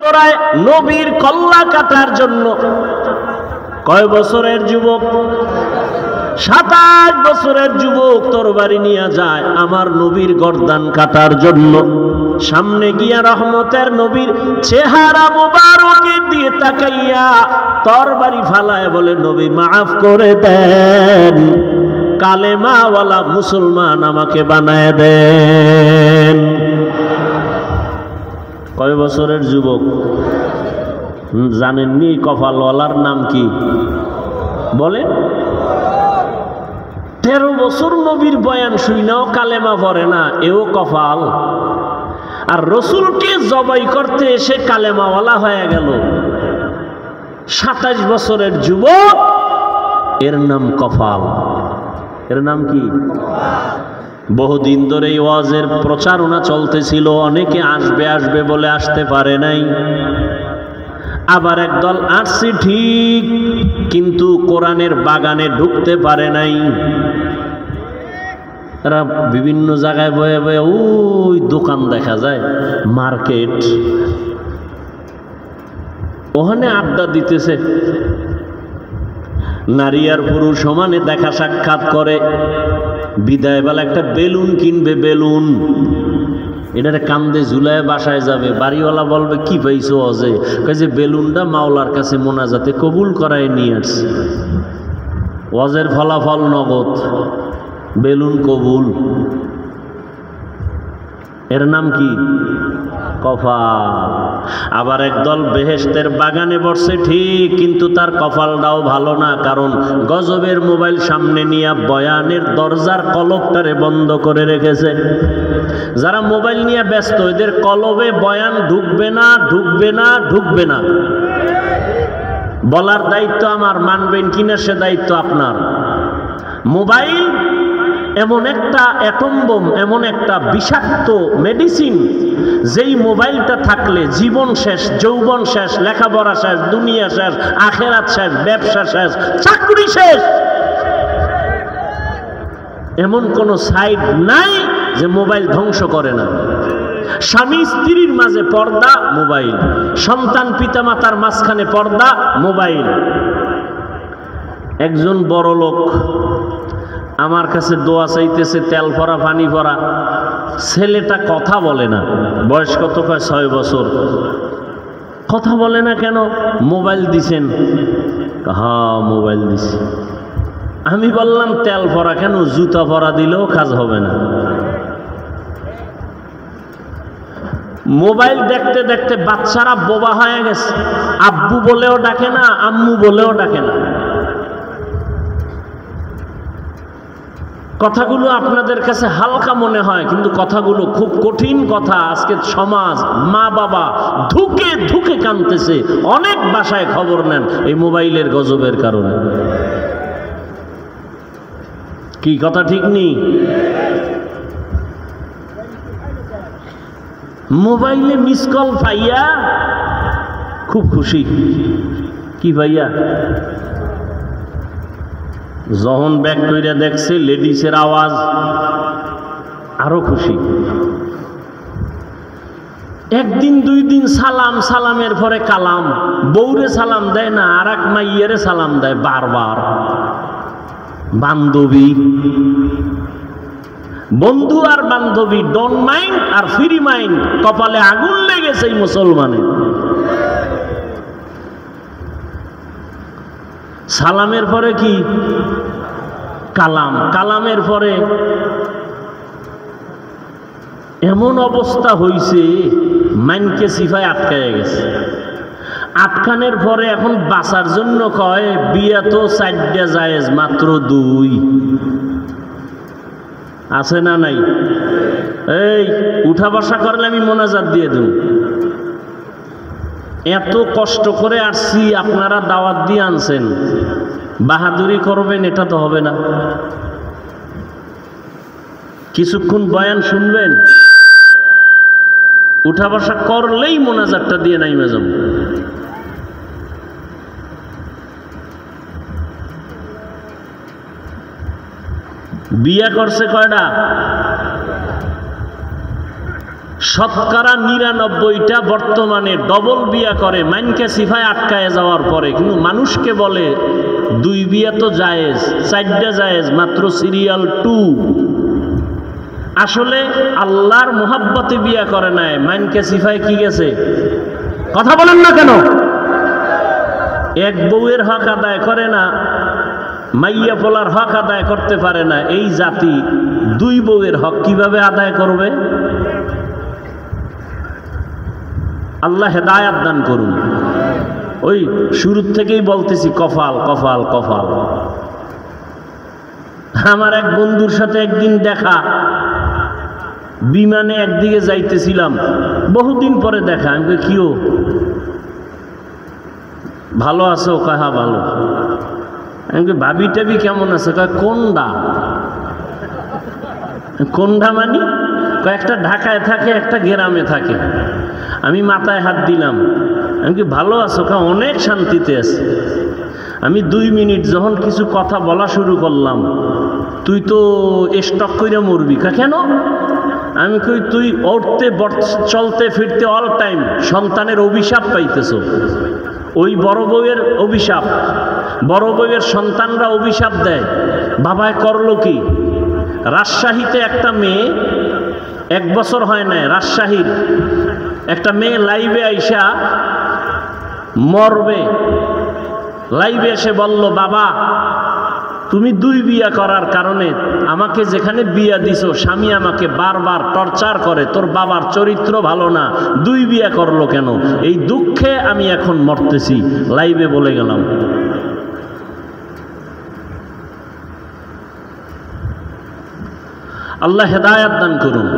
দৌড়ায় নবীর কল্লা কাটার জন্য। কয় বছরের যুবক? 27 বছরের যুবক তরবারি নিয়ে যায় আমার নবীর গর্দান কাটার জন্য। সামনে গিয়া রহমতের নবীর চেহারা মুবারকের দিয়ে তাকাইয়া তরবারি ফালায় বলে, নবী মাফ করে দেন, কালেমাওয়ালা মুসলমান আমাকে বানায় দেন। কয় বছরের যুবক? জানেননি কপালওয়ালার নাম কি? বলে 13 বছর নবীর বয়ান শুইনাও কালেমা পড়ে না, এও কপাল। আর রসুলকে জবাই করতে এসে কালেমাওয়ালা হয়ে গেল 27 বছরের যুবক, এর নাম কপাল। এর নাম কি? বহুদিন ধরে এই ওয়াজের প্রচারণা চলতেছিল, অনেকে আসবে আসবে বলে আসতে পারে নাই। আবার একদল আসছে ঠিক, কিন্তু কোরআনের বাগানে ঢুকতে পারে নাই। এরা বিভিন্ন জায়গায় বয়ে বয়ে, ওই দোকান দেখা যায় মার্কেট, ওখানে আড্ডা দিতেছে। নারী আর পুরুষ সমানে দেখা সাক্ষাৎ করে। বিদায় বেলা একটা বেলুন কিনবে, বেলুন এটারে কান্দে ঝুলায় বাসায় যাবে। বাড়িওয়ালা বলবে, কি পাইছো অজে? যে বেলুনটা মাওলার কাছে মোনাজাতে কবুল করায় নিয়ে আসছে। ওয়াজের ফলাফল নগদ, বেলুন কবুল। এর নাম কি? কপাল। আবার একদল বেহেশতের বাগানে বসছে ঠিক, কিন্তু তার কপালটাও ভালো না, কারণ গজবের মোবাইল সামনে নিয়ে বয়ানের দরজার কলবটারে বন্ধ করে রেখেছে। যারা মোবাইল নিয়ে ব্যস্ত, এদের কলবে বয়ান ঢুকবে না, ঢুকবে না, ঢুকবে না। বলার দায়িত্ব আমার, মানবেন কিনা সে দায়িত্ব আপনার। মোবাইল এমন একটা অ্যাটম বোম, এমন একটা বিষাক্ত মেডিসিন, যেই মোবাইলটা থাকলে জীবন শেষ, যৌবন শেষ, লেখাপড়া শেষ, দুনিয়া শেষ, আখেরাত শেষ, ব্যবসা শেষ, চাকরি শেষ। এমন কোন সাইড নাই যে মোবাইল ধ্বংস করে না। স্বামী স্ত্রীর মাঝে পর্দা, মোবাইল। সন্তান পিতামাতার মাঝখানে পর্দা, মোবাইল। একজন বড় লোক আমার কাছে দোয়া চাইতেছে, তেল ভরা পানি ভরা। ছেলেটা কথা বলে না, বয়স কত? কয় 6 বছর। কথা বলে না কেন? মোবাইল দিছেন। হ্যাঁ, মোবাইল দিছি। আমি বললাম, তেল ভরা কেন? জুতা ভরা দিলেও কাজ হবে না। মোবাইল দেখতে দেখতে বাচ্চারা বোবা হয়ে গেছে। আব্বু বলেও ডাকে না, আম্মু বলেও ডাকে না। কথাগুলো আপনাদের কাছে হালকা মনে হয়, কিন্তু কথাগুলো খুব কঠিন কথা। আজকে সমাজ, মা বাবা ধুকে ধুকে কাঁদতেছে। অনেক বাসায় খবর নেন এই মোবাইলের গজবের কারণে। কি কথা ঠিক নেই? মোবাইলে মিস কল পাইয়া খুব খুশি। কি ভাইয়া? যখন ব্যাক কইরা দেখছে লেডিসের আওয়াজ, আরো খুশি। একদিন 2 দিন সালাম, সালামের পরে কালাম। বউরে সালাম দেয় না, আর এক মাইয়ারে সালাম দেয় বারবার। বান্ধবী, বন্ধু আর বান্ধবী, ডন মাইন্ড আর ফ্রি মাইন্ড। কপালে আগুন লেগেছে এই মুসলমানের। সালামের পরে কি? কালাম। কালামের পরে এমন অবস্থা হইছে, মাইনকে সিফায় আটকায় গেছে। আটকানের পরে এখন বাঁচার জন্য কয়, বিয়া তো 4টা জায়েজ, মাত্র 2 আছে না নাই? এই উঠা বসা করলে আমি মোনাজাত দিয়ে দেব। এত কষ্ট করে আসছি, আপনারা দাওয়াত দিয়ে আনছেন, বাহাদুরি করবেন এটা তো হবে না। কিছুক্ষণ বয়ান শুনবেন, উঠা বসা করলেই মোনাজাতটা দিয়ে নাইমে যাব। বিয়া করছে কয়টা? শতকরা ৯৯টা বর্তমানে ডবল বিয়া করে মাইনকে সিফায় আটকায় যাওয়ার পরে, কিন্তু মানুষকে বলে 2 বিয়া তো জায়েজ, 4টা জায়েজ, মাত্র সিরিয়াল 2। আসলে আল্লাহর মোহাব্বতে বিয়া করে নাই, মাইনকে সিফায় কি গেছে? কথা বলেন না কেন? এক বউয়ের হক আদায় করে না, মাইয়া পোলার হক আদায় করতে পারে না, এই জাতি 2 বউয়ের হক কিভাবে আদায় করবে? আল্লাহ হেদায়াত দান করুন। ওই শুরু থেকেই বলতেছি কপাল কপাল কপাল। আমার এক বন্ধুর সাথে একদিন দেখা, বিমানে একদিকে যাইতেছিলাম, বহুদিন পরে দেখা। আমি কই কিও ভালো আছো? কয় হ্যাঁ ভালো। আমি কই ভাবি টাবি কেমন আছে? কয় কোনডা? কোনডা মানি? কয় একটা ঢাকায় থাকে, একটা গ্রামে থাকে। আমি মাথায় হাত দিলাম। আমি কি ভালো আছো? কয় অনেক শান্তিতে আছে। আমি 2 মিনিট যখন কিছু কথা বলা শুরু করলাম, তুই তো স্টক কইরা মরবি। কয় কেন? আমি কই তুই উঠতে চলতে ফিরতে অল টাইম সন্তানের অভিশাপ পাইতেছ। ওই বড় বউয়ের অভিশাপ, বড় বউয়ের সন্তানরা অভিশাপ দেয়। বাবায় করলো কি? রাজশাহীতে একটা মেয়ে, 1 বছর হয় নাই, রাজশাহীর একটা মেয়ে লাইভে আইসা মরবে, লাইভে এসে বলল, বাবা তুমি 2 বিয়া করার কারণে আমাকে যেখানে বিয়া দিছো, স্বামী আমাকে বারবার টর্চার করে, তোর বাবার চরিত্র ভালো না, 2 বিয়া করলো কেন? এই দুঃখে আমি এখন মরতেছি। লাইভে বলে গেলাম। আল্লাহ হেদায়াত দান করুন।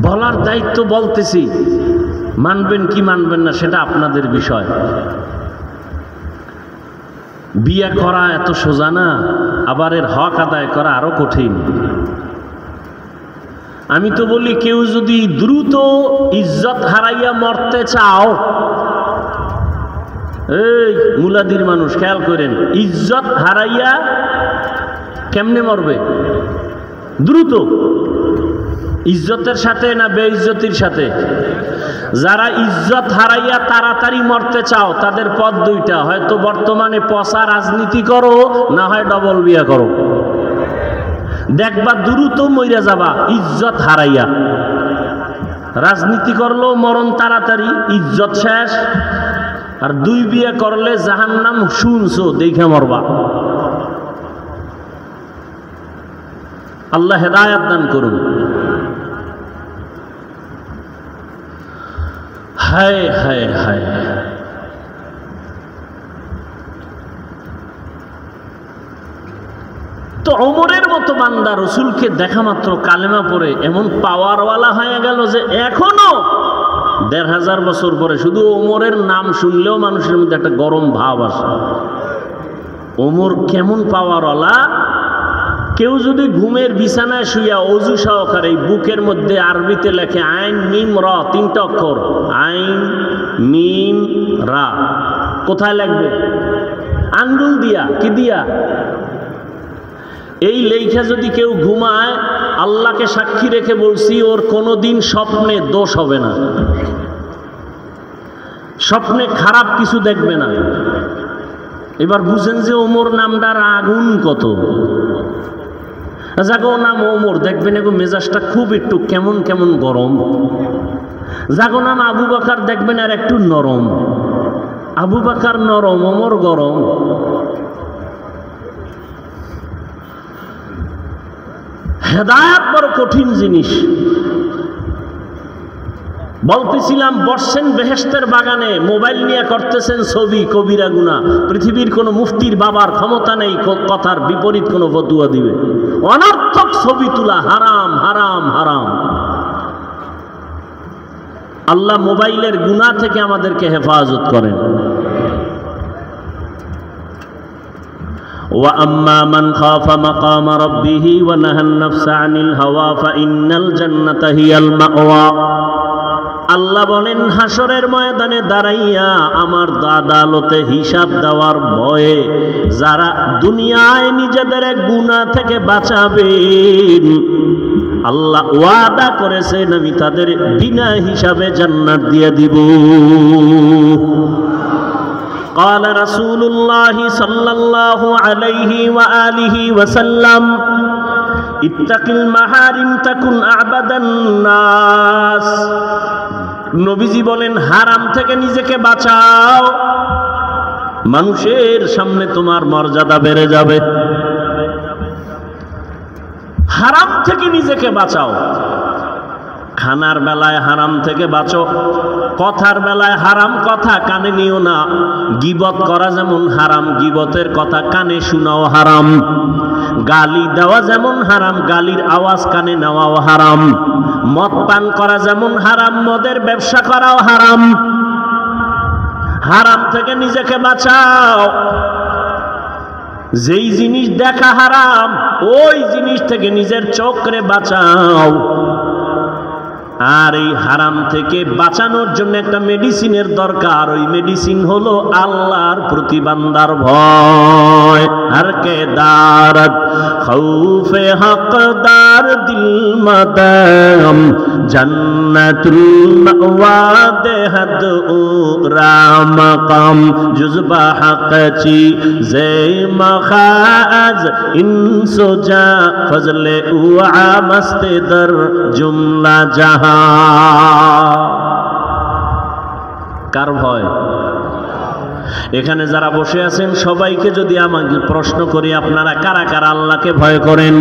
বলার দায়িত্ব বলতেছি, মানবেন কি মানবেন না সেটা আপনাদের বিষয়। বিয়ে করা এত সোজা না, আবার এর হক আদায় করা আরো কঠিন। আমি তো বলি, কেউ যদি দ্রুত ইজ্জত হারাইয়া মরতে চাও, এই মুলাদির মানুষ খেয়াল করেন, ইজ্জত হারাইয়া কেমনে মরবে? দ্রুত। ইজ্জতের সাথে না বেইজ্জতির সাথে? যারা ইজ্জত হারাইয়া তাড়াতাড়ি মরতে চাও, তাদের পথ 2টা, হয়তো বর্তমানে পচা রাজনীতি করো, না হয় ডবল বিয়া করো। দেখবা দ্রুত মইরা যাবা ইজ্জত হারাইয়া। রাজনীতি করলো মরণ তাড়াতাড়ি, ইজ্জত শেষ। আর 2 বিয়া করলে জাহান্নাম শুনছো দেখে মরবা। আল্লাহ হেদায়াত দান করুন। হায় হায় হায়, তো ওমরের মতো বান্দা রসুলকে দেখা মাত্র কালেমা পড়ে এমন পাওয়ারওয়ালা হয়ে গেল যে এখনো 1500 বছর পরে শুধু ওমরের নাম শুনলেও মানুষের মধ্যে একটা গরম ভাব আসে। ওমর কেমন পাওয়ারওয়ালা! কেউ যদি ঘুমের বিছানায় শুইয়া অজু সহকারে বুকের মধ্যে আরবিতে লেখে আইন মিম রা, 3টা অক্ষর, আইন মিম রা, কোথায় লাগবে? আঙ্গুল দিয়া। কি দিয়া? এই লেখা যদি কেউ ঘুমায়, আল্লাহকে সাক্ষী রেখে বলছি, ওর কোনোদিন স্বপ্নে দোষ হবে না, স্বপ্নে খারাপ কিছু দেখবে না। এবার বুঝেন যে ওমর নামটার আগুন কত। যাগো নাম ওমর, দেখবেন এগো মেজাজটা খুব একটু কেমন কেমন গরম। যাগো নাম আবু বকর, দেখবেন আর একটু নরম। আবু বকর নরম, ওমর গরম। হেদায়েত বড় কঠিন জিনিস। বলতেছিলাম, বসছেন বেহেশতের বাগানে, মোবাইল নিয়ে করতেছেন ছবি, কবিরা গুনাহ। পৃথিবীর কোন মুফতির বাবার ক্ষমতা নেই কথার বিপরীত কোন ফতোয়া দিবে। অনর্থক ছবি তোলা হারাম হারাম হারাম। আল্লাহ মোবাইলের গুনাহ থেকে আমাদেরকে হেফাজত করেন। وَأَمَّا مَنْ خَافَ مَقَامَ رَبِّهِ وَنَهَى النَّفْسَ عَنِ الْهَوَى فَإِنَّ الْجَنَّةَ هِيَ الْمَأْوَى। আল্লাহ বলেন হাসরের ময়দানে দাঁড়াইয়া আমার আদালতে হিসাব দেওয়ার ভয়ে যারা দুনিয়ায় নিজেদের গুনাহ থেকে বাঁচাবেন আল্লাহ ওয়াদা করেছেন আমি তাদের বিনা হিসাবে জান্নাত দিয়ে দিব। قال رسول الله صلى الله عليه وآله وسلم اتق المحارم تكن أعبد الناس। নবীজি বলেন হারাম থেকে নিজেকে বাঁচাও, মানুষের সামনে তোমার মর্যাদা বেড়ে যাবে। হারাম থেকে নিজেকে বাঁচাও, খানার বেলায় হারাম থেকে বাঁচো, কথার বেলায় হারাম কথা কানে নিও না। গীবত করা যেমন হারাম, গীবতের কথা কানে শোনাও হারাম। গালি দেওয়া যেমন হারাম, গালির আওয়াজ কানে নেওয়াও হারাম। মদ পান করা যেমন হারাম, মদের ব্যবসা করাও হারাম। হারাম থেকে নিজেকে বাঁচাও। যেই জিনিস দেখা হারাম ওই জিনিস থেকে নিজের চোখরে বাঁচাও। আর এই হারাম থেকে বাঁচানোর জন্য একটা মেডিসিনের দরকার, ওই মেডিসিন হলো আল্লাহর প্রতি বান্দার ভয়। হর কে দারত খৌফে হকদার দিল মাদাম জান্নাতুল মাওয়া দেহদ ও রামকাম জুজবা হকচি জে মখাজ ইনসোজা ফজলে উআ মস্তে দর জুমলা জাহান। কার ভয়? এখানে যারা বসে আছেন সবাইকে যদি আমাকে প্রশ্ন করি আপনারা কারা কারা আল্লাহকে ভয় করেন?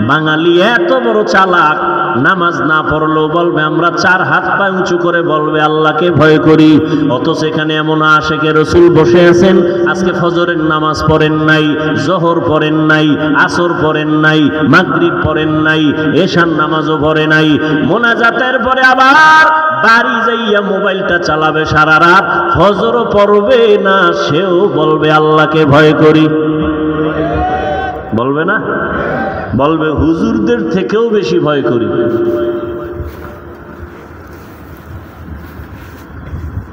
বাঙালি এত বড় চালাক, নামাজ না পড়লেও বলবে আমরা, চার হাত পা উঁচু করে বলবে আল্লাহকে ভয় করি। অথচ এখানে এমন আশেকে রসুল বসে আছেন, আজকে ফজরের নামাজ পড়েন নাই, জোহর পড়েন নাই, আসর পড়েন নাই, মাগরিব পড়েন নাই, এশার নামাজও পড়ে নাই। মোনাজাতের পরে আবার বাড়ি যাইয়া মোবাইলটা চালাবে সারা রাত, ফজরও পড়বে না, সেও বলবে আল্লাহকে ভয় করি। বলবে না? বলবে হুজুরদের থেকেও বেশি ভয় করি।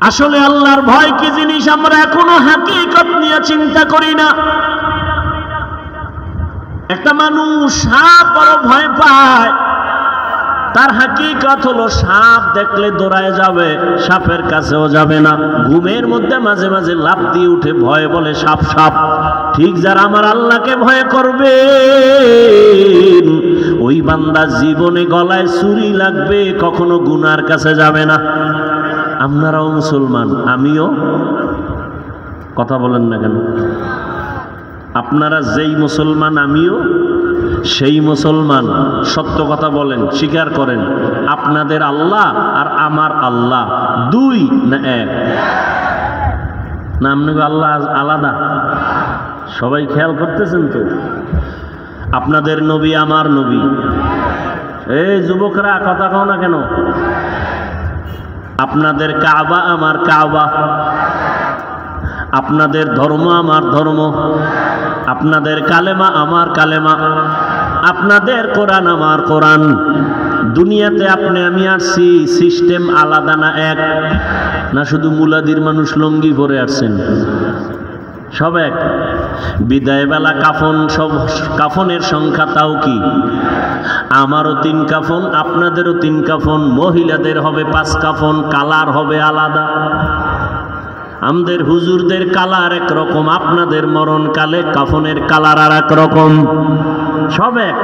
আসলে আল্লাহর ভয় কি জিনিস আমরা এখনো হাকিকত নিয়ে চিন্তা করি না। একটা মানুষ সাপ বড় ভয় পায়, তার হাকিকত হলো সাপ দেখলে দৌড়ায় যাবে, সাপের কাছেও যাবে না। ঘুমের মধ্যে মাঝে মাঝে লাফ দিয়ে উঠে ভয় বলে সাপ সাপ। ঠিক যারা আমার আল্লাহকে ভয় করবে ওই বান্দা জীবনে গলায় ছুরি লাগবে, কখনো গুনার কাছে যাবে না। আপনারাও মুসলমান, আমিও। কথা বলেন না কেন? আপনারা যেই মুসলমান আমিও সেই মুসলমান। সত্য কথা বলেন, স্বীকার করেন আপনাদের আল্লাহ আর আমার আল্লাহ দুই না এক? না আপনাকে আল্লাহ আলাদা? সবাই খেয়াল করতেছেন তো? আপনাদের নবী আমার নবী। এই যুবকরা কথা কও না কেন? আপনাদের কাবা আমার কাবা, আপনাদের ধর্ম আমার ধর্ম, আপনাদের কালেমা আমার কালেমা, আপনাদের কোরআন আমার কোরআন। দুনিয়াতে আপনি আমি আসছি, সিস্টেম আলাদা না এক? না শুধু মুলাদির মানুষ লঙ্গি পরে আসছেন? সব এক। বিদায় বেলা কাফন, সব কাফনের সংখ্যা তাও কি? আমারও 3 কাফন, আপনাদেরও 3 কাফন, মহিলাদের হবে 5 কাফন, কালার হবে আলাদা। আমাদের হুজুরদের কালার একরকম, আপনাদের মরণকালে কাফনের কালার আর এক রকম। সব এক।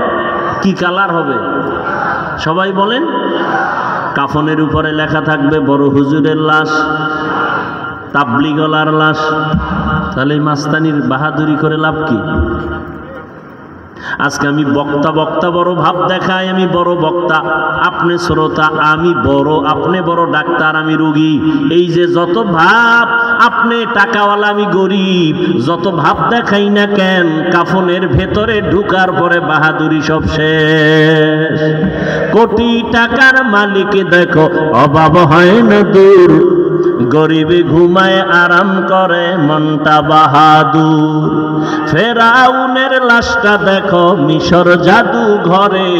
কি কালার হবে সবাই বলেন? কাফনের উপরে লেখা থাকবে বড় হুজুরের লাশ, তাবলিগলার লাশ। তাহলে মাস্তানির বাহাদুরি করে লাভ কি? আজকে আমি বক্তা বক্তা বড় ভাব দেখাই, আমি বড় বক্তা, আপনি শ্রোতা, আমি বড়, আপনি বড় ডাক্তার, আমি রোগী। এই যে যত ভাব, আপনি টাকাওয়ালা আমি গরিব, যত ভাব দেখাই না কেন, কাফনের ভেতরে ঢুকার পরে বাহাদুরি সব শেষ। কোটি টাকার মালিক দেখো অভাব হয় না দূর, গরিবে ঘুমায় আরাম করে মনটা বাহাদুর। ফেরাউনের লাশটা দেখো মিশর জাদু ঘরে,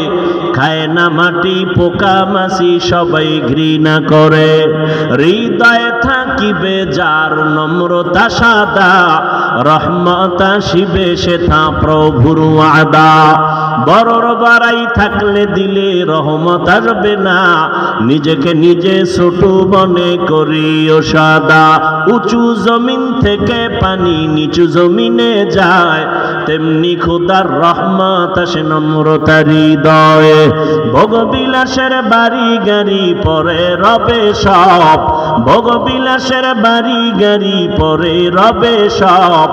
খায় না মাটি পোকা মাছি সবাই ঘৃণা করে। হৃদয়ে থাকিবে যার নম্রতা সাদা, রহমত আসিবে সেথা প্রভুর ওয়াদা। বড়র বাড়াই থাকলে দিলে রহমত আসবে না, নিজেকে নিজে ছোট মনে করিও সাদা। উঁচু জমিন থেকে পানি নিচু জমিনে যায়, তেমনি খোদার রহমত আসে নম্রতার হৃদয়ে। ভোগবিলাসের বাড়ি গাড়ি পরে রবে সব, ভোগবিলাসের বাড়ি গাড়ি পরে রবে সব।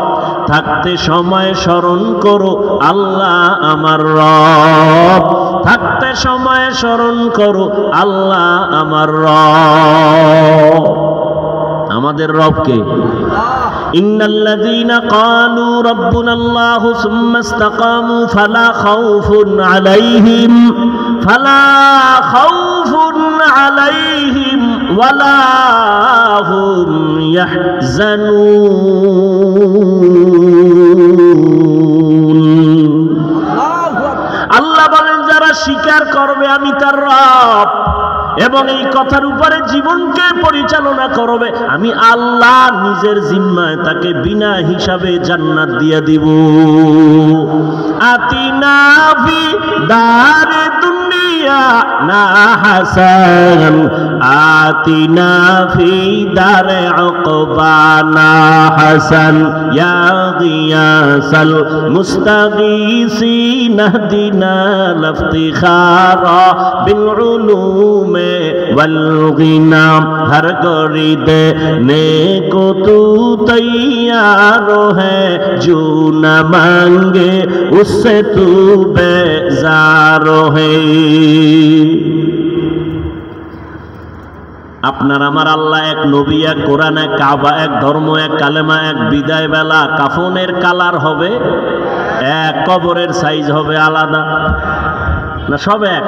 থাকতে সময় স্মরণ করো আল্লাহ আমার রব, থাকতে সময় স্মরণ করো আল্লাহ আমার রব। আমাদের রবকে ইন্নাল্লাযীনা ক্বালু রাব্বুনাল্লাহু সুম্মা ইসতাকামু ফালা খাউফুন আলাইহিম ওয়ালা হুম ইয়াহজানুন। আল্লাহ বলেন যারা স্বীকার করবে আমি তার রব এবং এই কথার উপরে জীবনকে পরিচালনা করবে, আমি আল্লাহ নিজের জিম্মায় তাকে বিনা হিসাবে জান্নাত দিয়ে দিব। আতিনা ফি দারে দুনিয়া না হাসান, আতিনা ফি দারে উকবা না হাসান, ইয়া গিয়াসাল মুস্তাগীসিন ইহদিনা লাফতিখারা বিল উলুম वलगिना। हर गरीद ने को तू तैयार है, जो न मांगे उससे तू बेजार है। আপনার আমার আল্লাহ এক, নবী এক, কোরআন এক, কাবা এক, ধর্ম এক, কালেমা এক, বিদায় বেলা কাফনের কালার হবে এক, কবরের সাইজ হবে আলাদা না? সব এক।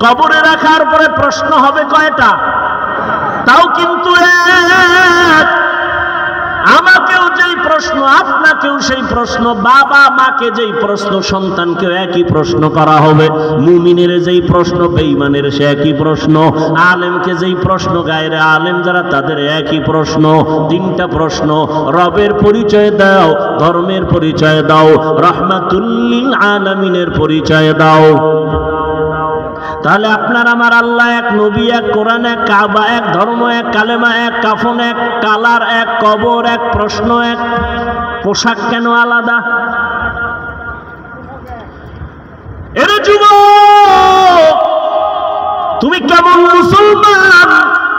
কবরে রাখার পরে প্রশ্ন হবে কয়টা? তাও কিন্তু এক। আমাকেও যেই প্রশ্ন, আপনাকেও সেই প্রশ্ন, বাবা মাকে যেই প্রশ্ন, সন্তানকেও একই প্রশ্ন করা হবে। মুমিনের যেই প্রশ্ন, বেঈমানের সে একই প্রশ্ন। আলেমকে যেই প্রশ্ন, গায়রে আলেম যারা তাদের একই প্রশ্ন। তিনটা প্রশ্ন, রবের পরিচয় দাও, ধর্মের পরিচয় দাও, রাহমাতুল লিল আলামিনের পরিচয় দাও। তাহলে আপনার আমার আল্লাহ এক, নবী এক, কোরআন এক, কাবা এক, ধর্ম এক, কালেমা এক, কাফন এক, কালার এক, কবর এক, প্রশ্ন এক। পোশাক কেন আলাদা? এরে যুবক, তুমি কেমন মুসলমান?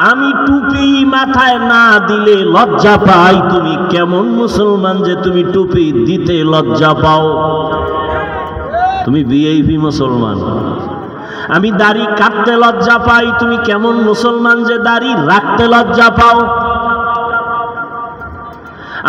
আমি টুপি মাথায় না দিলে লজ্জা পাই। তুমি কেমন মুসলমান যে তুমি টুপি দিতে লজ্জা পাও? তুমি ভিআইপি মুসলমান। আমি দাড়ি কাটতে লজ্জা পাই, তুমি কেমন মুসলমান যে দাড়ি রাখতে লজ্জা পাও?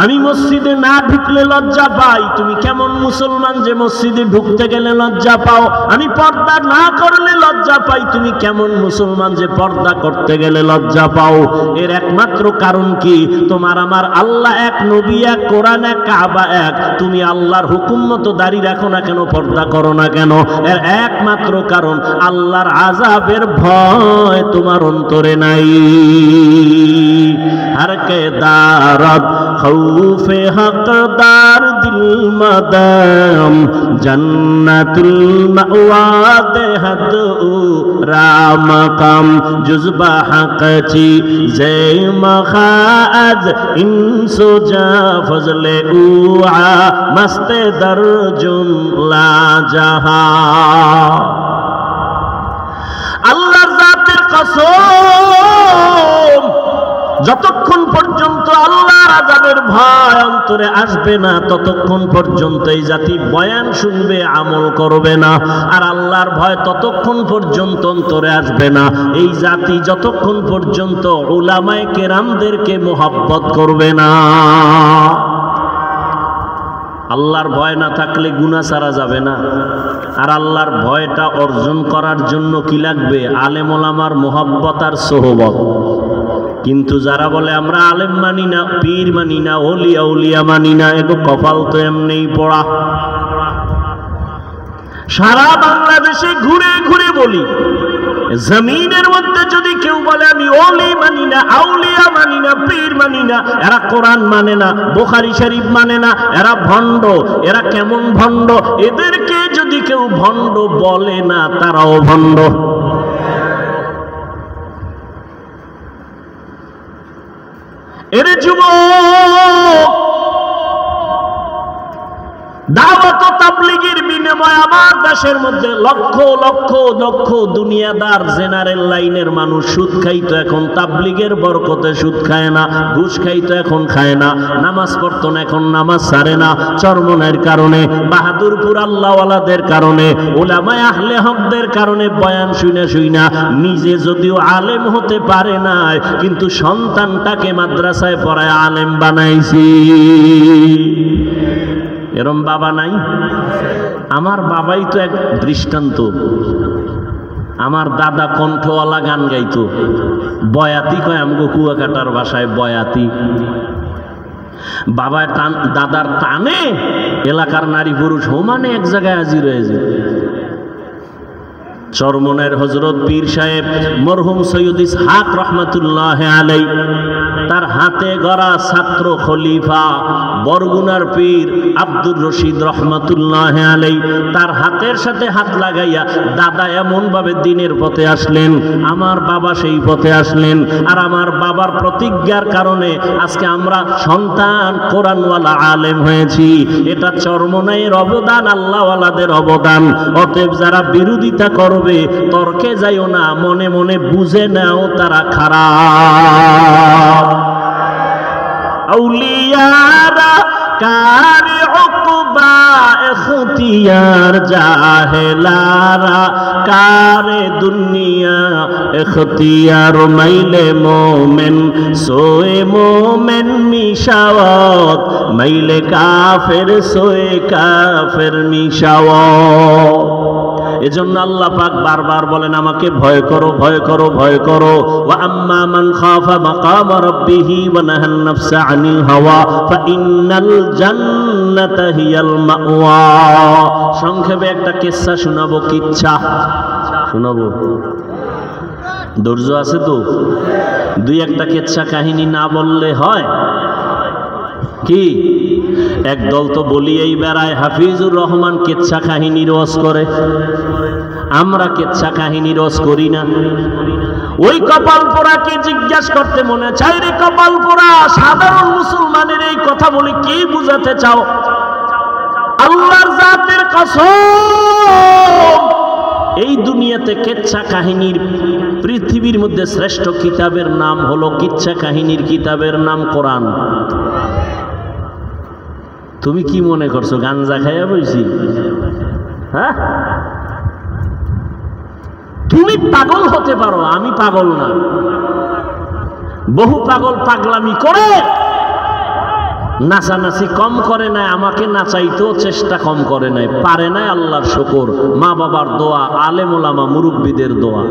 আমি মসজিদে না ঢুকলে লজ্জা পাই, তুমি কেমন মুসলমান যে মসজিদে ঢুকতে গেলে লজ্জা পাও? আমি পর্দা না করলে লজ্জা পাই, তুমি কেমন মুসলমান যে পর্দা করতে গেলে লজ্জা পাও? এর একমাত্র কারণ কি? তোমার আমার আল্লাহ এক, নবী এক, কোরআন এক, কাবা এক। তুমি আল্লাহর হুকুম মতো দাড়ি রাখো না কেন, পর্দা করো না কেন? এর একমাত্র কারণ আল্লাহর আযাবের ভয় তোমার অন্তরে নাই। हर के दारत खौफे हकदार दिल मदम जन्नतुल मअवा देहद रामकम जुज़बा हक़ची जे मखाज इंसो जा फजले उआ मस्ते दर्जुम ला जहा। আল্লাহর জাতের কসম, যতক্ষণ পর্যন্ত আল্লাহর আযাবের ভয় অন্তরে আসবে না, ততক্ষণ পর্যন্ত এই জাতি বয়ান শুনবে, আমল করবে না। আর আল্লাহর ভয় ততক্ষণ পর্যন্ত অন্তরে আসবে না, এই জাতি যতক্ষণ পর্যন্ত উলামায়ে কেরামদেরকে মোহাব্বত করবে না। আল্লাহর ভয় না থাকলে গুনাহ ছাড়া যাবে না। আর আল্লাহর ভয়টা অর্জন করার জন্য কি লাগবে? আলেম ওলামার মোহাব্বত আর সোহবত। কিন্তু যারা বলে আমরা আলেম মানি না, পীর মানি না, ওলিয়া উলিয়া মানি না, এগো কপাল তো এমনিই পড়া। সারা বাংলাদেশে ঘুরে ঘুরে বলি, জমিনের মধ্যে যদি কেউ বলে আমি ওলি মানি না, আউলিয়া মানি না, পীর মানি না, এরা কোরআন মানে না, বুখারী শরীফ মানে না, এরা ভণ্ড। এরা কেমন ভণ্ড? এদেরকে যদি কেউ ভণ্ড বলে না, তারাও ভণ্ড। এর যুবক, দাওয়াত ও তাবলীগের বিনিময়ে আমার দেশের মধ্যে লক্ষ লক্ষ লক্ষ দুনিয়াদার জেনারেল লাইনের মানুষ সুদ খাইতো, এখন তাবলীগের বরকতে সুদ খায় না। ঘুষ খাইতো, এখন খায় না। নামাজ পড়তো না, এখন নামাজ ছাড়ে না। চরমনের কারণে, বাহাদুরপুর আল্লাহওয়ালাদের কারণে, উলামায়ে আহলে হকদের কারণে বয়ান শুইনা শুইনা নিজে যদিও আলেম হতে পারে না, কিন্তু সন্তানটাকে মাদ্রাসায় পড়ায় আলেম বানাইছি। এরম বাবা নাই? আমার বাবাই তো এক দৃষ্টান্ত। আমার দাদা কণ্ঠওয়ালা গান গাইতো, বয়াতি কয় আমগো কুয়াকাটার ভাষায় বয়াতি। বাবার টান, দাদার টানে এলাকার নারী পুরুষ সমানে এক জায়গায় হাজির হয়েছে। চরমনের হযরত পীর সাহেব মরহুম সৈয়দ ইসহাক রহমাতুল্লাহ আলাইহি, তার হাতে গড়া ছাত্র খলিফা বরগুনার পীর আব্দুর রশিদ রহমাতুল্লাহ আলাইহি, তার হাতের সাথে হাত লাগাইয়া দাদা এমন ভাবে দিনের পথে আসলেন, আমার বাবা সেই পথে আসলেন। আর আমার বাবার প্রতিজ্ঞার কারণে আজকে আমরা সন্তান কোরআনওয়ালা আলেম হয়েছি। এটা চরমনাইয়ের অবদান, আল্লাহওয়ালাদের অবদান। অতএব যারা বিরোধিতা করবে, তর্কে যাইও না, মনে মনে বুঝে নাও তারা খারাপ। আউলিয়ারা কারি উকবা ইখতিয়ার, জাহেলারা কারে দুনিয়া ইখতিয়ার। মাইলে মোমেন সোয়ে মোমেন মিশাওয়াত, মাইলে কাফের সোয়ে কাফের মিশাওয়াত। এজন্য আল্লাহ পাক বারবার বলেন আমাকে ভয় করো, ভয় করো, ভয় করো। ওয়া আম্মা মান খাফা মাকাম রাব্বিহি ওয়া নাহান নাফসা আনিল হাওয়া ফাইন্নাল জান্নাতা হিয়াল মাওয়া। সংক্ষেপে একটা কিসসা শোনাবো, কিচ্ছা শোনাবো। ধৈর্য আছে তো? দুই একটা কিচ্ছা কাহিনী না বললে হয় কি? একদল তো বলিয়েই বেড়ায় হাফিজুর রহমান কিচ্ছা কাহিনী রস করে, আমরা কিচ্ছা কাহিনী রস করি না। ওই কপাল পোড়াকে জিজ্ঞাসা করতে মনে চাই, রে কপাল পোড়া, সাধারণ মুসলমানের এই কথা বলে কি বুঝাতে চাও? আল্লাহর জাতের কসম, এই দুনিয়াতে কিচ্ছা কাহিনীর পৃথিবীর মধ্যে শ্রেষ্ঠ কিতাবের নাম হলো, কিচ্ছা কাহিনীর কিতাবের নাম কোরআন। তুমি কি মনে করছো গাঞ্জা খাইয়া বইছি? হ্যাঁ, তুমি পাগল হতে পারো, আমি পাগল না। বহু পাগল পাগলামি করে নাচানাচি কম করে নাই, আমাকে নাচাইতেও চেষ্টা কম করে নাই, পারে নাই। আল্লাহর শুকর, মা বাবার দোয়া, আলেম ওলামা মুরব্বীদের দোয়া।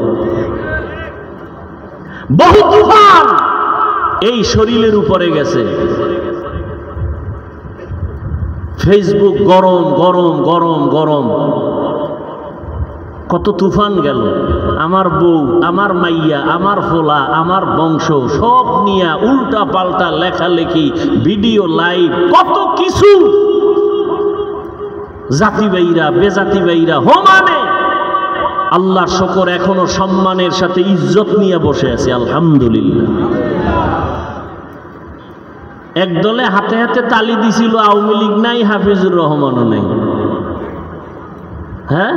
বহু তুফান এই শরীরের উপরে গেছে। ফেসবুক গরম গরম গরম গরম, কত তুফান গেল। আমার বউ, আমার মাইয়া, আমার ফোলা, আমার বংশ সব নিয়ে উল্টা পাল্টা লেখালেখি, ভিডিও লাইভ, কত কিছু। জাতি বাইরা বেজাতি বাইরা হোমানে। আল্লাহর শুকর, এখনো সম্মানের সাথে ইজ্জত নিয়ে বসে আছে, আলহামদুলিল্লাহ। একদলে হাতে হাতে তালি দিছিল, আওয়ামী লীগ নাই, হাফিজুর রহমানও নাই। হ্যাঁ,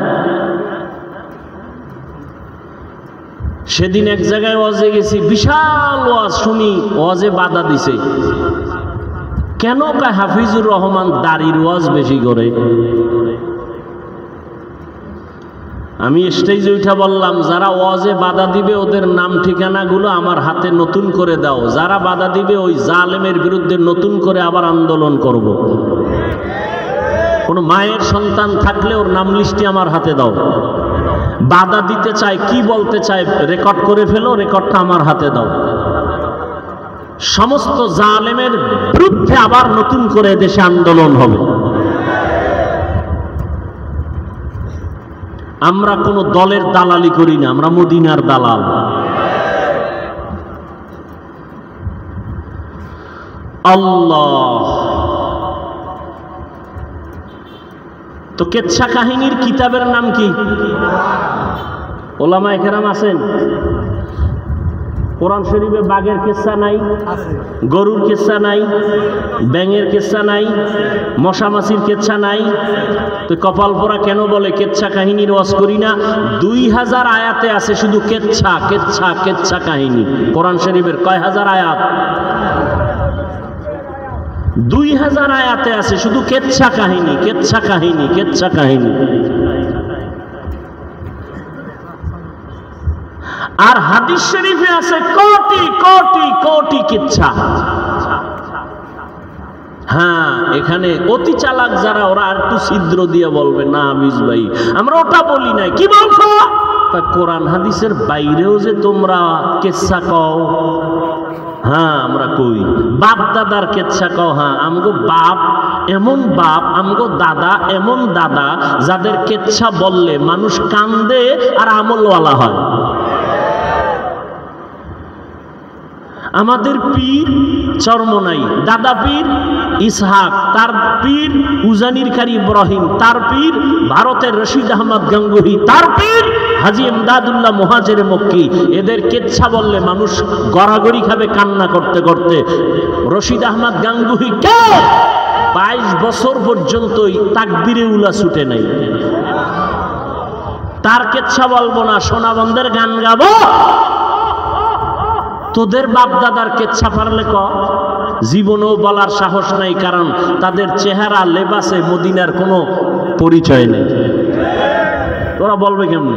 সেদিন এক জায়গায় ওয়াজে গেছি, বিশাল ওয়াজ শুনি, ওয়াজে বাধা দিছে। কেন? কা হাফিজুর রহমান দাড়ির ওয়াজ বেশি করে। আমি স্টেজে উঠা বললাম, যারা ওয়াজে বাধা দিবে ওদের নাম ঠিকানাগুলো আমার হাতে নতুন করে দাও। যারা বাধা দিবে ওই জালেমের বিরুদ্ধে নতুন করে আবার আন্দোলন করব। কোনো মায়ের সন্তান থাকলে ওর নাম লিস্টে আমার হাতে দাও। বাধা দিতে চায়, কি বলতে চায় রেকর্ড করে ফেলো, রেকর্ডটা আমার হাতে দাও। সমস্ত জালেমের বিরুদ্ধে আবার নতুন করে দেশে আন্দোলন হবে। আমরা কোনো দলের দালালি করি না, আমরা মদিনার দালাল। আল্লাহ। তো কেচ্ছা কাহিনীর কিতাবের নাম কি? ওলামায়ে কেরাম আছেন। কোরআন শরীফে বাঘের কিচ্ছা নাই, গরুর কিচ্ছা নাই, ব্যাঙের কিচ্ছা নাই, মশা মাছির কিচ্ছা নাই। তো কপাল পোড়া কেন বলে কেচ্ছা কাহিনীর ওয়াজ করি না? 2000 আয়াতে আছে শুধু কেচ্ছা কেচ্ছা কেচ্ছা কাহিনী। কোরআন শরীফের কয় হাজার আয়াত? 2000 আয়াতে আছে শুধু কেচ্ছা কাহিনী কেচ্ছা কাহিনী কেচ্ছা কাহিনী। আর হাদিস শরীফে আছে কোটি কোটি কোটি কিচ্ছা। হ্যাঁ, এখানে অতি চালাক যারা ওরা একটু ছিদ্র দিয়ে বলবে, না আমিজ ভাই আমরা ওটা বলি নাই। কি বলছো? কোরআন হাদিসের বাইরেও যে তোমরা কিচ্ছা কও। হ্যাঁ আমরা কই। বাপ দাদার কেচ্ছা কও? হ্যাঁ, আমগো বাপ এমন বাপ, আমগো দাদা এমন দাদা যাদের কেচ্ছা বললে মানুষ কান্দে আর আমলওয়ালা হয়। আমাদের পীর চরমনাই, দাদা পীর ইসহাক, তার পীর উজানির কারি ইব্রাহিম, তার পীর ভারতের রশিদ আহমদ গাঙ্গুহি, তার পীর হাজী ইমদাদুল্লাহ মুহাজির মক্কি। এদের কেচ্ছা বললে মানুষ গড়াগড়ি খাবে কান্না করতে করতে। রশিদ আহমদ গাঙ্গুহি কে 22 বছর পর্যন্তই তাকবীরে উলা ছুটে নাই। তার কেচ্ছা বলবো না, সোনাবন্ধের গান গাবো? তোদের বাপ দাদার কেচ্ছা পারলে ক। জীবনেও বলার সাহস নাই, কারণ তাদের চেহারা লেবাসে মদিনার কোনো পরিচয় নেই। ওরা বলবে কেমন?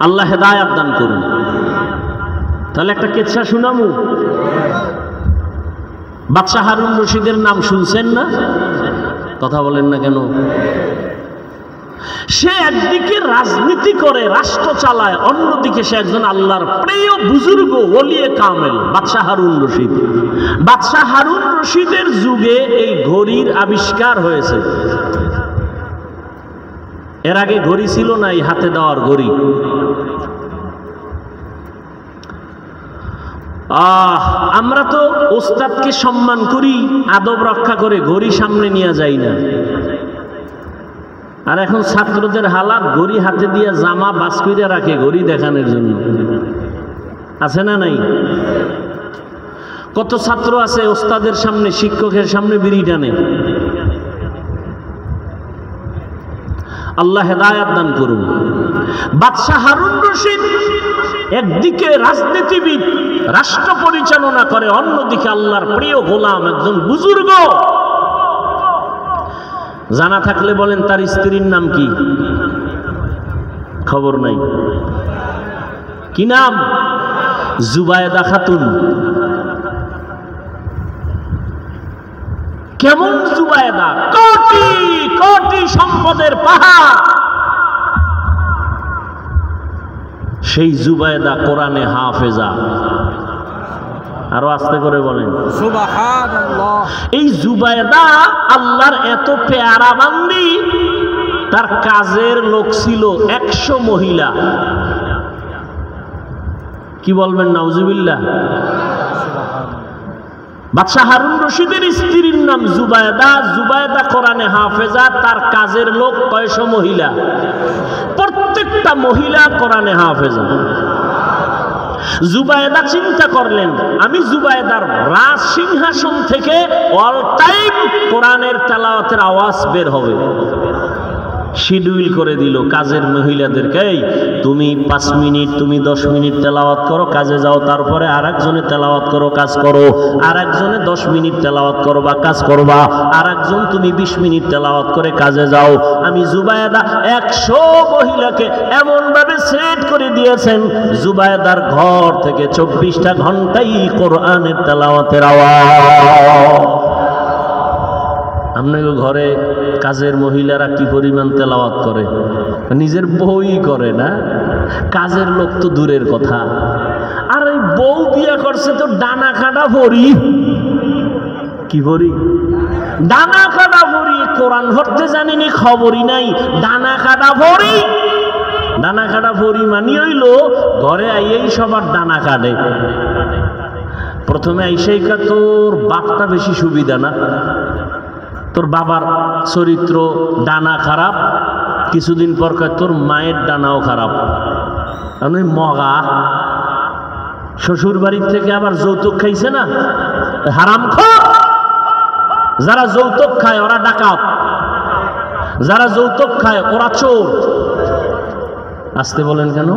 আল্লাহ হেদায়েত দান করুন। তাহলে একটা কেচ্ছা শুনামু। বাদশাহ হারুন রশিদের নাম শুনছেন না? কথা বলেন না কেন? সে একদিকে রাজনীতি করে, রাষ্ট্র চালায়, অন্যদিকে সে একজন আল্লাহর প্রিয় বুজুর্গ ওলিয়ে কামেল, বাদশাহ হারুন রশিদ। বাদশাহ হারুন রশিদের যুগে এই ঘড়ির আবিষ্কার হয়েছে। এর আগে ঘড়ি ছিল না, এই হাতে দেওয়ার ঘড়ি। আমরা তো ওস্তাদকে সম্মান করি, আদব রক্ষা করে ঘড়ি সামনে নিয়ে যাই না। আর এখন ছাত্রদের হালাত, ঘড়ি হাতে দিয়ে জামা বাস করে রাখে ঘড়ি দেখানোর জন্য। আছে না নাই? কত ছাত্র আছে ওস্তাদের সামনে, শিক্ষকের সামনে বিড়ি টানে। আল্লাহ হেদায়েত দান করুন। বাদশাহ হারুন রশিদ একদিকে রাজনীতিবিদ, রাষ্ট্র পরিচালনা করে, অন্যদিকে আল্লাহর প্রিয় গোলাম, একজন বুজুর্গ। জানা থাকলে বলেন তার স্ত্রীর নাম কি? খবর নাই। কি নাম? জুবায়েদা খাতুন। কেমন জুবায়েদা? কোটি কোটি সম্পদের পাহাড়। সেই জুবায়েদা কোরআনে হাফেজা। আরো আস্তে করে বলেন সুবহানাল্লাহ। এই জুবায়েদা আল্লাহর এত পেয়ারা বান্দি, তার কাজের লোক ছিল 100 মহিলা। কি বলবেন? নাউজুবিল্লাহ। বাদশাহ হারুন রশিদের স্ত্রীর নাম জুবায়েদা। জুবায়েদা কোরআনে হাফেজা, তার কাজের লোক কয়শো মহিলা। প্রত্যেকটা মহিলা কোরআনে হাফেজা। জুবায়েদা চিন্তা করলেন, আমি জুবায়েদার রাজ সিংহাসন থেকে অল টাইম কোরআনের তেলাওয়াতের আওয়াজ বের হবে। শিডিউল করে দিল কাজের মহিলাদেরকে, তুমি 5 মিনিট, তুমি 10 মিনিট তেলাওয়াত করো, কাজে যাও। তারপরে আর একজনে তেলাওয়াত করো, কাজ করো। আর একজনে 10 মিনিট তেলাওয়াত করবা, কাজ করবা। আর একজন তুমি 20 মিনিট তেলাওয়াত করে কাজে যাও। আমি জুবায়েদা 100 মহিলাকে এমন ভাবে সেট করে দিয়েছেন, জুবায়েদার ঘর থেকে 24টা ঘন্টাই কোরআনের তেলাওয়াতের আওয়াজ। আপনাকে ঘরে কাজের মহিলারা কি পরিমাণ তেলাওয়াত করে? নিজের বউই করে না, কাজের লোক তো দূরের কথা। আর এই বউ বিয়ে করছে তো ডানা কাটা পরি। কি ভরি? ডানা কাটা ভরি। কোরআন ধরতে জানিনি, খবরই নাই। ডানা কাটা ভরি। ডানা কাটা ভরি মানি হইল ঘরে আইয়েই সবার ডানা কাটে। প্রথমে আইসাই কা তোর বাপটা বেশি সুবিধা না, তোর বাবার চরিত্র ডানা খারাপ, কিছুদিন পর কয় তোর মায়ের ডানাও খারাপ। আমি মগা শ্বশুর বাড়ির থেকে আবার যৌতুক খাইছে না, হারামখোর। যারা যৌতুক খায় ওরা ডাকাত, যারা যৌতুক খায় ওরা চোর। আসতে বলেন কেন?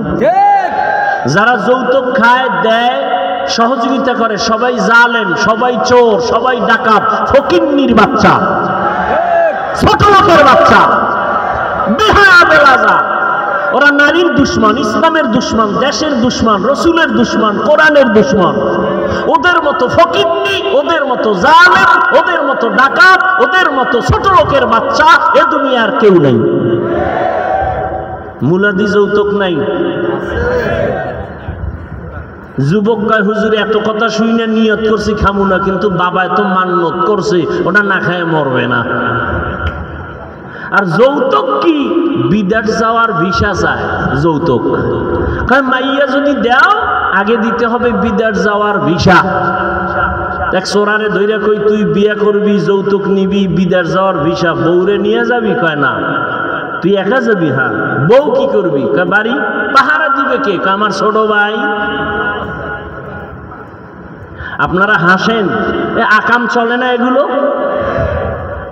যারা যৌতুক খায়, দেয়, সহযোগিতা করে, সবাই জালেম, সবাই চোর, সবাই ডাকাত, ফকিন্নির বাচ্চা, ছোট লোকের বাচ্চা, বেহায়া বেলাজা। ওরা নারীর দুশ্মন, ইসলামের দুশ্মন, দেশের দুশ্মন, রসুলের দুশ্মন, কোরআনের দুশ্মন। ওদের মতো ফকিন্নি, ওদের মতো জালেম, ওদের মতো ডাকাত, ওদের মতো ছোট লোকের বাচ্চা এ দুনিয়ার কেউ নাই। মুলাদি যৌতুক নাই। যুবক কয় হুজুর এত কথা শুনে নিয়ত করছি খামু না, কিন্তু বাবা এত মান্নত করছে ওটা না খায় মরবে না। আর যৌতুক কি? বিদেশ যাওয়ার ভিসা চায় যৌতুক। কয় মাইয়া যদি দাও আগে দিতে হবে বিদেশ যাওয়ার ভিসা। এক সোরারে ধইরা কই তুই বিয়ে করবি, যৌতুক নিবি, বিদেশ যাওয়ার ভিসা, বউরে নিয়ে যাবি? কয় না। তুই একা যাবি? হ্যাঁ। বউ কি করবি? কয় বাড়ি পাহারা দিবে কে? কয় আমার ছোট ভাই। আপনারা হাসেন, এ আকাম চলে না এগুলো?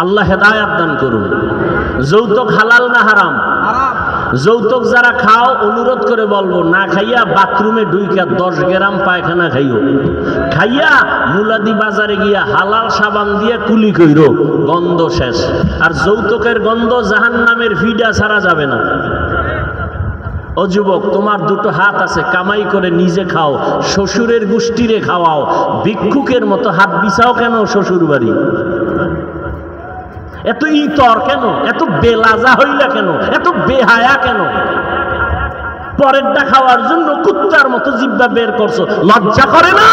আল্লাহ হেদায়াত দান করুন। যৌতুক হালাল না হারাম? যৌতুক যারা খাও অনুরোধ করে বলবো, না খাইয়া বাথরুমে ঢুইকা 10 গ্রাম পায়খানা খাইও, খাইয়া মুলাদি বাজারে গিয়া হালাল সাবান দিয়ে কুলি কইরো, গন্ধ শেষ। আর যৌতুকের গন্ধ জাহান্নামের ফিডা ছাড়া যাবে না। ও যুবক, তোমার দুটো হাত আছে, কামাই করে নিজে খাও, শ্বশুরের গোষ্ঠীরে খাওয়াও। ভিক্ষুকের মতো হাত বিছাও কেন শ্বশুর বাড়ি? এত ইতর কেন? এত বেলাজা হইলা কেন? এত বেহায়া কেন? পরেরটা খাওয়ার জন্য কুত্তার মতো জিহ্বা বের করছো, লজ্জা করে না?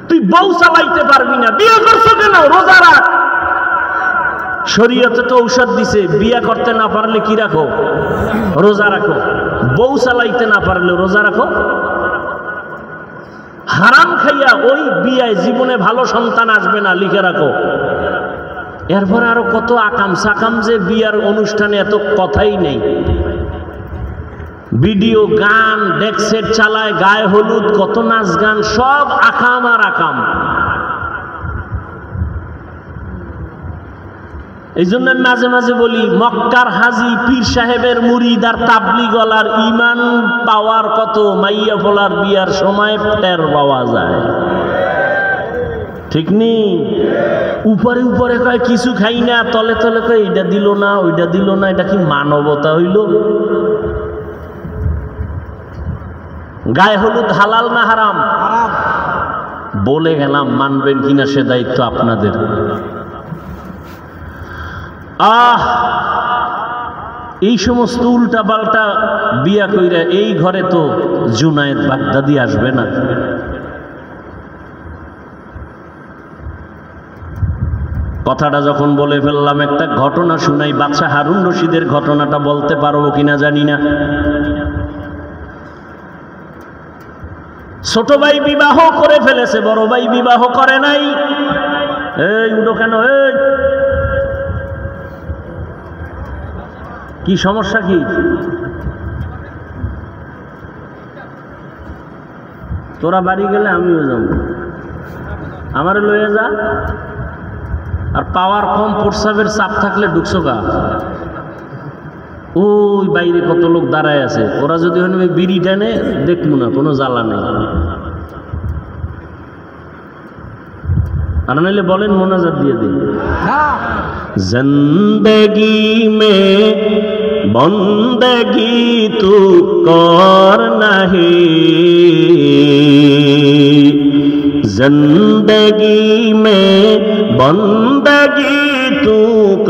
তুই বউ চালাইতে পারবি না, বিয়ে করছো কেন? রোজা রাখ। শরীয়তে তো ঔষধ দিছে, বিয়ে করতে না পারলে কি রাখো? রোজা রাখো। বউ চালাইতে না পারলে রোজা রাখো। হারাম খাইয়া ওই বিয়ায় জীবনে ভালো সন্তান আসবে না, লিখে রাখো। এরপরে আরো কত আকাম সাকাম, যে বিয়ার অনুষ্ঠানে এত কথাই নেই। ভিডিও, গান, ডেকসেট চালায়, গায়ে হলুদ, কত নাচ গান, সব আকাম আর আকাম। এই জন্য মাঝে মাঝে বলি, মক্কার হাজি, পীর সাহেবের মুরিদ আর তাবলিগলার ইমান পাওয়ার কত মাইয়া ফলার বিয়ার সময় টের পাওয়া যায়। ঠিক নেই? উপরে উপরে কয় কিছু খাই না, তলে তলে কয় এইটা দিল না, ওইটা দিল না। এটা কি মানবতা হইল? গায়ে হলুদ হালাল না হারাম? বলে গেলাম, মানবেন কিনা সে দায়িত্ব আপনাদের। এই সমস্ত উল্টা পাল্টা বিয়া কইরা এই ঘরে তো জুনায়েদ বাগদাদি আসবে না। কথাটা যখন বলে ফেললাম, একটা ঘটনা শুনাই। বাদশাহ হারুন রশিদের ঘটনাটা বলতে পারবো কিনা জানি না। ছোট ভাই বিবাহ করে ফেলেছে, বড় ভাই বিবাহ করে নাই। এই উঠো কেন? এই কি সমস্যা? কি তোরা বাড়ি গেলে আমিও যাব, আমারে লয়ে যা। আর পাওয়ার কম, প্রস্রাবের চাপ থাকলে ঢুকছো গা। ওই বাইরে কত লোক দাঁড়ায় আছে, ওরা যদি বিড়ি টানে দেখবো না, কোনো জ্বালা নেই। আর নাইলে বলেন, মোনাজাত দিয়ে দিই। জিন্দগি মে বন্দগি তু কর নাহি, জিন্দগি মে বন্দগি তু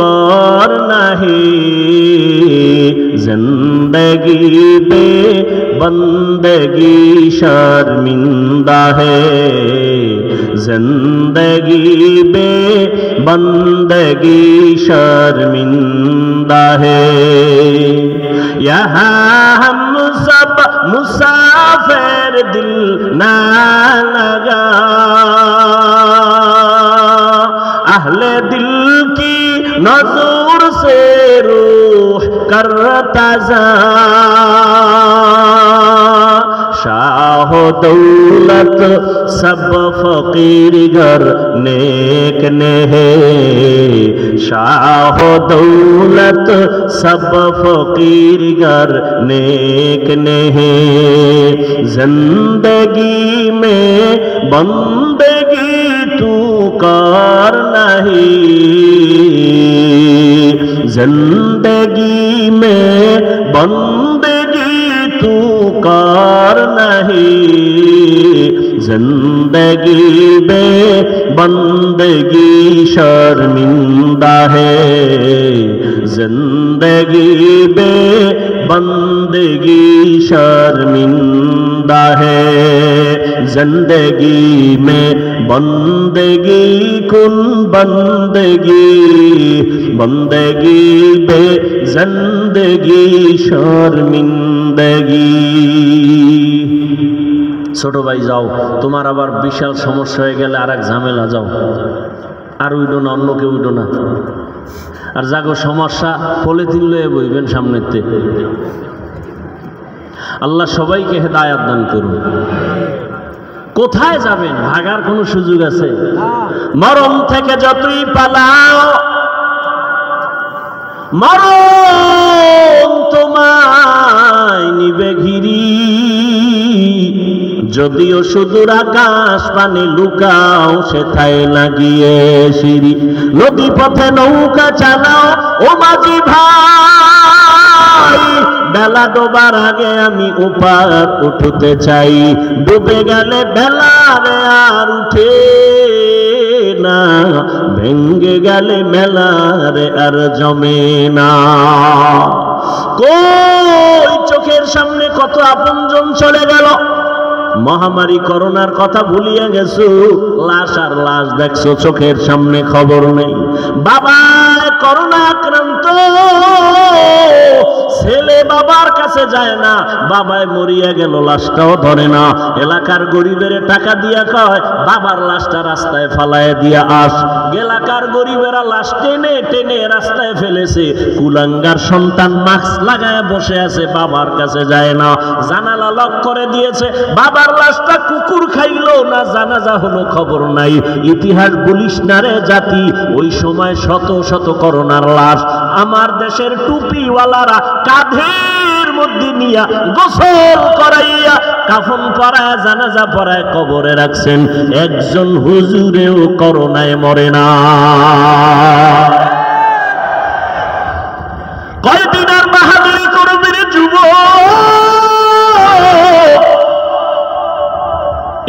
কর নাহি, जिंदगी पे बंदगी शर्मिंदा है, जिंदगी में बंदगी शर्मिंदा है। यहाँ हम सब मुसाफिर दिल ना लगा, अहले दिल की नजर से रूह करता जा। शाह दौलत सब फकीर घर नेक ने है, शाह दौलत सब फकीर घर नेक ने है। जिंदगी में बंदगी तू कर नहीं, जिंदगी में बंदगी तू कर नहीं, जिंदगी में बंदगी शर्मिंदा है, जिंदगी में बंदगी शर्मिंदा है। जिंदगी में बंदगी कुन बंदगी, बंदगी बे जिंदगी शर्मिंदगी। ছোট ভাই যাও, তোমার আবার বিশাল সমস্যা হয়ে গেলে আর এক ঝামেলা, যাও আর উইডো না, অন্য কেউ উইডো না। আর জাগো সমস্যা পলিথিন লয়ে বইবেন সামনেতে। আল্লাহ সবাইকে হেদায়াত দান করুন। কোথায় যাবেন? ভাগার কোনো সুযোগ আছে? মরণ থেকে যতই পালাও, মরণ তোমায় নিবে ঘিরি। যদিও সুদূর আকাশ পানে লুকাও, সেথায় লাগিয়ে সিঁড়ি। নদী পথে নৌকা চালাও ও মাঝি ভাই, বেলা ডোবার আগে আমি ওপার উঠতে চাই। ডুবে গেলে বেলা রে আর উঠে না, ভেঙ্গে গেলে মেলা রে আর জমে না। কই চোখের সামনে কত আপনজন চলে গেল। মহামারী করোনার কথা ভুলিয়ে গেছো, লাশ আর লাশ দেখছো, চোখের সামনে খবর নেই। বাবা করোনা আক্রান্ত, ছেলে বাবার কাছে যায় না, বাবায় মরিয়া গেল, লাশটাও ধরে না। এলাকার গরিবের টাকা দিয়া কয় বাবার লাশটা রাস্তায় ফালায় দিয়া আস। এলাকার গরিবেরা লাশ টেনে টেনে রাস্তায় ফেলেছে। কুলাঙ্গার সন্তান মাস্ক লাগায় বসে আছে, বাবার কাছে যায় না। জানালা লক করে দিয়েছে, বাবার লাশটা কুকুর খাইলো না জানাজা হলো খবর নাই। ইতিহাস বলিস না রে জাতি, ওই সময় শত শত করোনার লাশ আমার দেশের টুপিওয়ালারা কাঁধের মধ্যে নিয়া গোসল করাইয়া কাফন পরায় জানাজা পরায় কবরে রাখছেন। একজন হুজুরেও করোনায় মরে না। কয়দিন আর বাহাদুরি করবি রে যুবক?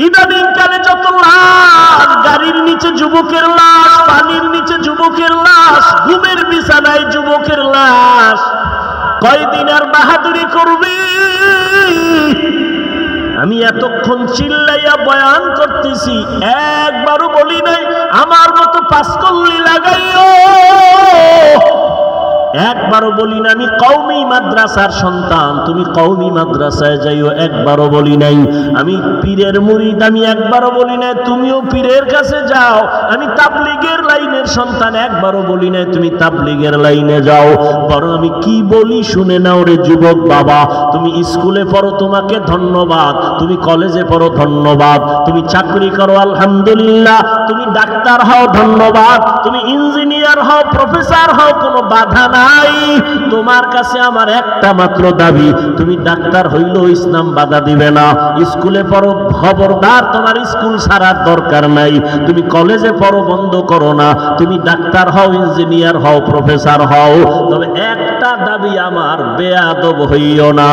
ইদানিং কালে যত লাশ, গাড়ির নিচে যুবকের লাশ, পানির নিচে যুবকের লাশ, ঘুমের বিছানায় যুবকের লাশ। কয়দিন আর বাহাদুরি করবি? আমি এতক্ষণ চিল্লাইয়া বয়ান করতেছি, একবারও বলি নাই আমার মতো পাঁচকল্লি লাগাইও, একবারও বলি না আমি কওমি মাদ্রাসার সন্তান তুমি কওমি মাদ্রাসায় যাইও, একবারও বলি নাই আমি পীরের মুরিদ, আমি একবারও বলি নাই তুমিও পীরের কাছে যাও, আমি তাবলীগের লাইনের সন্তান, একবারও বলি নাই তুমি তাবলীগের লাইনে যাও। বরং আমি কি বলি শুনে নাও রে যুবক বাবা, তুমি স্কুলে পড়ো তোমাকে ধন্যবাদ, তুমি কলেজে পড়ো ধন্যবাদ, তুমি চাকরি করো আলহামদুলিল্লাহ, তুমি ডাক্তার হও ধন্যবাদ, তুমি ইঞ্জিনিয়ার হও প্রফেসর হও কোনো বাধা নাই। তোমার কাছে আমার একটা মাত্র দাবি, তুমি ডাক্তার হইলেও ইসলাম বাধা দিবে না। স্কুলে পড়ো খবরদার, তোমার স্কুল ছাড়ার দরকার নাই, তুমি কলেজে পড়ো বন্ধ করো না, তুমি ডাক্তার হও ইঞ্জিনিয়ার হও প্রফেসর হও, তবে একটা দাবি আমার, বেয়াদব হইও না।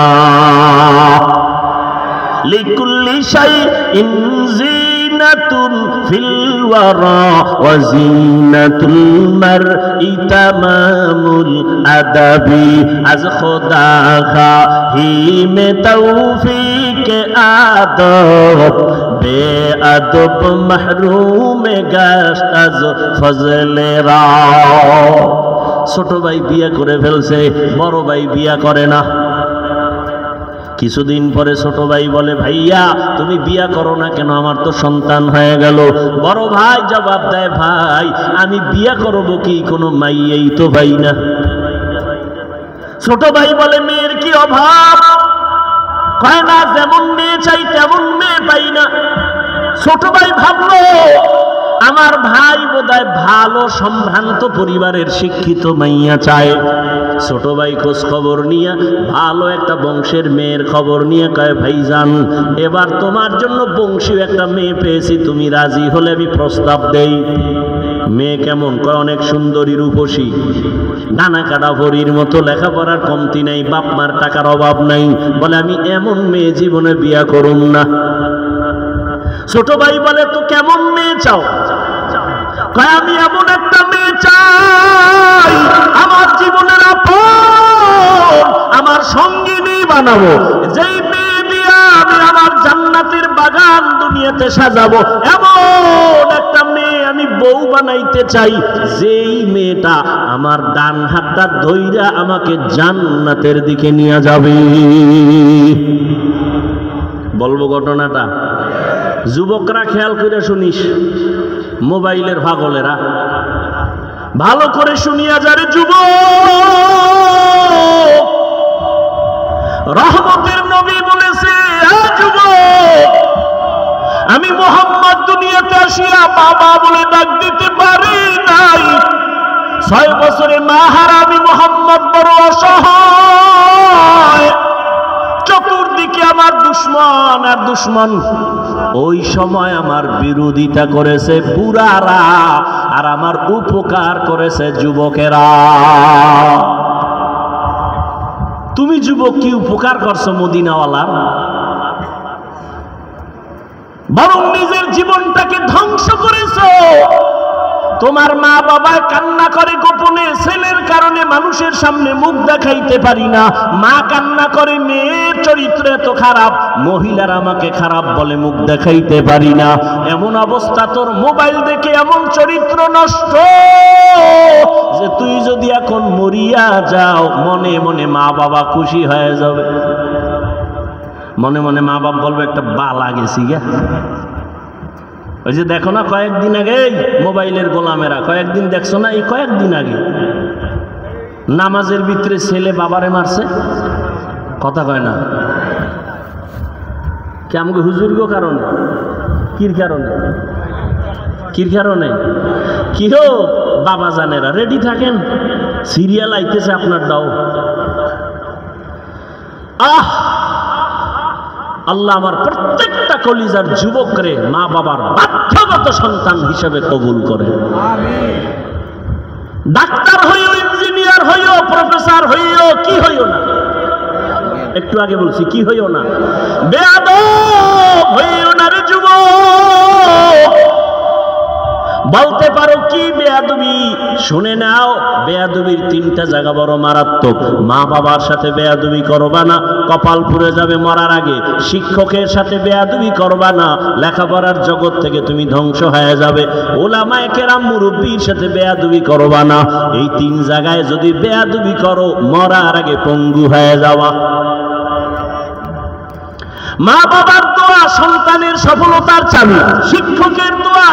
লিকুল্লি শাইইন জিনাতুন ফিল ওয়ারা ওয়া জিনাতুল মারই তামামুল আদাবি, আজ খোদা খাহি মে তৌফিক আদব বেআদব মাহরুম গেস্ট আজ ফজলেরা। ছোট ভাই বিয়ে করে ফেলছে, বড় ভাই বিয়ে করে না। কিছুদিন পরে ছোট ভাই বলে, ভাইয়া তুমি বিয়া করো না কেন, আমার তো সন্তান হয়ে গেল। বড় ভাই জবাব দেয়, ভাই আমি বিয়া করব কি, কোনো মাইয়েই তো ভাই না। ছোট ভাই বলে, মেয়ের কি অভাব? কয় না, যেমন মেয়ে চাই তেমন মেয়ে পাই না। ছোট ভাই ভাবলো, আমার ভাই বোধহয় ভালো সম্ভ্রান্ত পরিবারের শিক্ষিত মাইয়া চায়। ছোট ভাই খোঁজ খবর নিয়ে ভালো একটা বংশের মেয়ের খবর নিয়ে কয়, ভাইজান এবার তোমার জন্য বংশীয় একটা মেয়ে পেয়েছি, তুমি রাজি হলে আমি প্রস্তাব দেই। মেয়ে কেমন? কয় অনেক সুন্দরী, রূপসী, ডানা কাটা ভরির মতো, লেখাপড়ার কমতি নাই, বাপ মার টাকার অভাব নাই। বলে, আমি এমন মেয়ে জীবনে বিয়া করুম না। ছোট ভাই বলে, তো কেমন মেয়ে চাও? কয়, আমি এমন একটা মেয়ে চাই আমার জীবনের আপন, আমার সঙ্গিনী বানাবো, যেই মেয়ে দিয়া আমি আমার জান্নাতের বাগান দুনিয়াতে সাজাবো, এমন একটা মেয়ে আমি বউ বানাইতে চাই, যেই মেয়েটা আমার ডান হাতটা ধইরা আমাকে জান্নাতের দিকে নিয়ে যাবে। বলবো ঘটনাটা? যুবকরা খেয়াল করে শুনিস, মোবাইলের পাগলেরা ভালো করে শুনিয়া যারে। যুবক, রহমতের নবী বলেছে, যুবক আমি মুহাম্মদ দুনিয়াতে আসিয়া বাবা বলে ডাক দিতে পারি নাই। 6 বছরে মা হারা আমি মুহাম্মদ বড় অসহায়, চতুর্দিকে আমার দুশ্মন আর দুশ্মন। ওই সময় আমার বিরোধিতা করেছে বুড়ারা, আর আমার উপকার করেছে যুবকেরা। তুমি যুবক কি উপকার করছো মদিনাওয়ালার? বরং নিজের জীবনটাকে ধ্বংস করেছো। তোমার মা বাবা কান্না করে গোপনে, ছেলের কারণে মানুষের সামনে মুখ দেখাইতে পারি না। মা কান্না করে, মেয়ের চরিত্র এত খারাপ, মহিলারা আমাকে খারাপ বলে, মুখ দেখাইতে পারি না। এমন অবস্থা, তোর মোবাইল দেখে এমন চরিত্র নষ্ট যে তুই যদি এখন মরিয়া যাও, মনে মনে মা বাবা খুশি হয়ে যাবে। মনে মনে মা বাবা বলবে, একটা বালা গেছি গে। ওই যে দেখো না কয়েকদিন আগে মোবাইলের গোলামেরা, কয়েকদিন দেখছো না, এই কয়েকদিন আগে নামাজের ভিতরে ছেলে বাবারে মারছে, কথা কয় না। কি আমাকে হুজুরগো কারণে? কির কারণে? কির কারণে? কি হো বাবা জানেরা, রেডি থাকেন, সিরিয়াল আইতেছে আপনার দাও। আল্লাহ আমার প্রত্যেকটা কলিজার যুবকরে মা বাবার বাধ্যগত সন্তান হিসেবে কবুল করে। ডাক্তার হইও, ইঞ্জিনিয়ার হইও, প্রফেসর হইও, কি হইও না, একটু আগে বলছি কি হইও না, বেয়াদব হইও না রে যুবক। বলতে পারো কি বেয়াদবি? শুনে নাও, বেয়াদবির 3টা জায়গা বড় মারাত্মক। মা বাবার সাথে বেয়াদবি করবা না, কপাল পুড়ে যাবে মরার আগে। শিক্ষকের সাথে বেয়াদবি করবা না, লেখাপড়ার জগৎ থেকে তুমি ধ্বংস হয়ে যাবে। ওলামায়ে কেরাম মুরব্বির সাথে বেয়াদবি করবা না। এই 3 জায়গায় যদি বেয়াদবি করো, মরার আগে পঙ্গু হয়ে যাওয়া। মা বাবার দোয়া সন্তানের সফলতার চাবি, শিক্ষকের দোয়া